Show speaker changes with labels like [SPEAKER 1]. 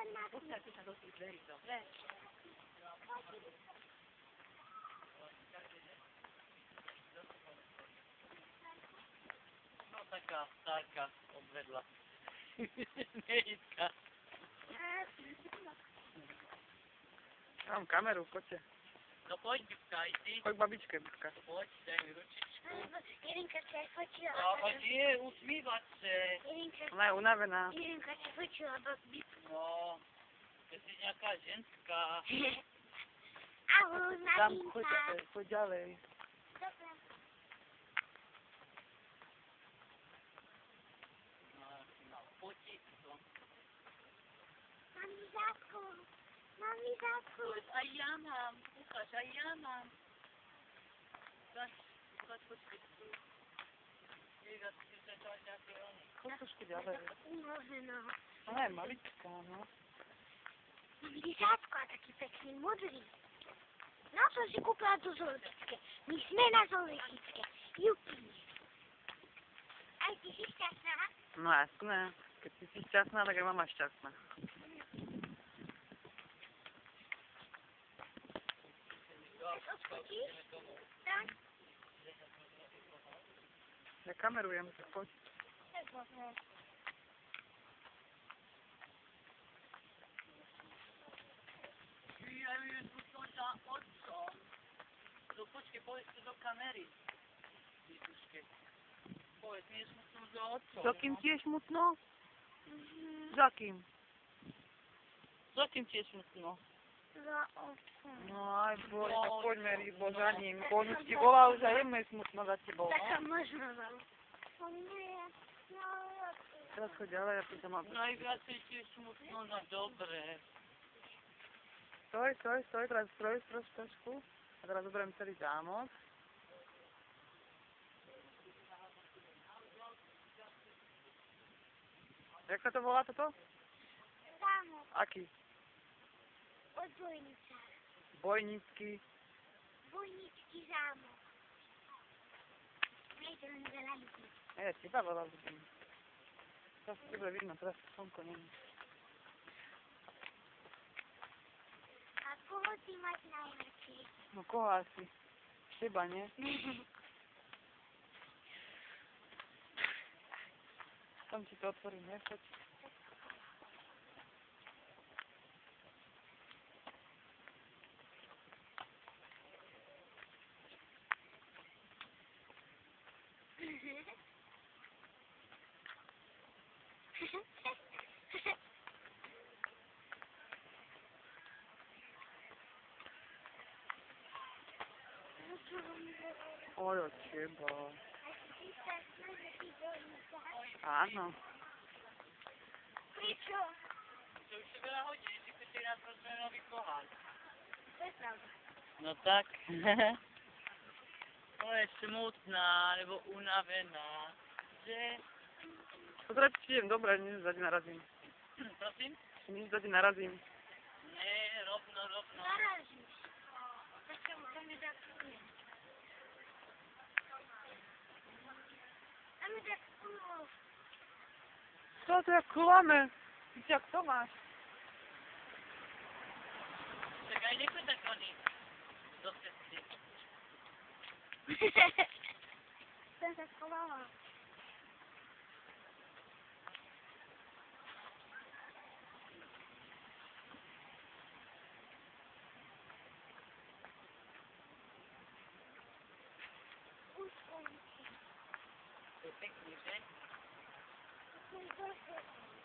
[SPEAKER 1] Postaňte sa do tých dverí, dobre? No taká starka obvedla. Nejitka.
[SPEAKER 2] Mám kameru, poďte.
[SPEAKER 1] No poď, Bibka, aj ty.
[SPEAKER 2] Poď k babičke, Bibka.
[SPEAKER 1] Poď, daj mi ručičku.
[SPEAKER 3] Irinka sa aj fotila.
[SPEAKER 1] No, poď, nie, usmívať se.
[SPEAKER 2] Ona je unavená.
[SPEAKER 3] Irinka sa fotila, babi.
[SPEAKER 1] No, ty si nejaká ženská.
[SPEAKER 3] Ahoj,
[SPEAKER 2] Tam,
[SPEAKER 3] maminka.
[SPEAKER 2] choď ďalej.
[SPEAKER 3] Dobre.
[SPEAKER 1] No, potiť to.
[SPEAKER 3] Mami zátku. Mami zátku.
[SPEAKER 1] Poď, aj ja mám. Ukáž, aj ja mám. Ukáž, počkej tu. Vieš, ty sa to nejaké oni.
[SPEAKER 2] Choď trošku ďalej.
[SPEAKER 3] Unovená.
[SPEAKER 2] Ona je maličká, no.
[SPEAKER 3] Mami zátku a taký pekný modrý. No, som si kúpila do zoologické. My sme na zoologické. Jupi. Aj ty si šťastná?
[SPEAKER 2] No jasné. Keď ty si šťastná, tak aj mama šťastná.
[SPEAKER 3] Odskočíš? Tak.
[SPEAKER 2] Ja kamerujem, tak poď.
[SPEAKER 1] Ja ju tu za otcom. No počkej, povedz to do kamery. Vytuške. Povedz, nie smutno za otcom.
[SPEAKER 2] Za kým ti je smutno? Za kým?
[SPEAKER 1] Za kým ti je smutno?
[SPEAKER 3] Za otcom.
[SPEAKER 2] No aj boj, tak poďme rýchlo za ním. Bo on už ti volal, že jemu je smutno za tebou,
[SPEAKER 3] Tak sa
[SPEAKER 2] no?
[SPEAKER 3] možno vám. Nie, no,
[SPEAKER 2] Teraz choď ďalej, ja tu tam mám.
[SPEAKER 1] Najviacej ti je smutno na dobre.
[SPEAKER 2] Stoj, teraz trošku. A teraz zoberiem celý zámok. Jak sa to volá toto?
[SPEAKER 3] zámok.
[SPEAKER 2] Aký?
[SPEAKER 3] Odbojnica.
[SPEAKER 2] Bojnícky.
[SPEAKER 3] Bojnický zámok. Nejde len veľa ľudí.
[SPEAKER 2] Ja teba veľa ľudí. Teraz to bude vidno, teraz slnko není.
[SPEAKER 3] A koho ty máš najradšej?
[SPEAKER 2] No koho asi? Teba, nie? Tam ti to otvorím, nechoď. Oj, od teba. Áno.
[SPEAKER 3] Prečo?
[SPEAKER 1] To už si veľa hodí, že si nás prosíme nový pohár.
[SPEAKER 3] To je pravda.
[SPEAKER 1] No tak. To je smutná, alebo unavená. Že?
[SPEAKER 2] Pozeraj, či idem dobre, nič zadi narazím.
[SPEAKER 1] Prosím?
[SPEAKER 2] Nič zadi narazím.
[SPEAKER 1] Nie, rovno.
[SPEAKER 3] Narážiš. Prečo to mi tak nie? A mi tak pomôž.
[SPEAKER 2] Co to jak klame? Ty jak to máš?
[SPEAKER 1] Tak aj nechoď tak oni. Do cesty.
[SPEAKER 3] Som sa schovala. Už končí.
[SPEAKER 1] To je pekný, že?
[SPEAKER 3] Už končí.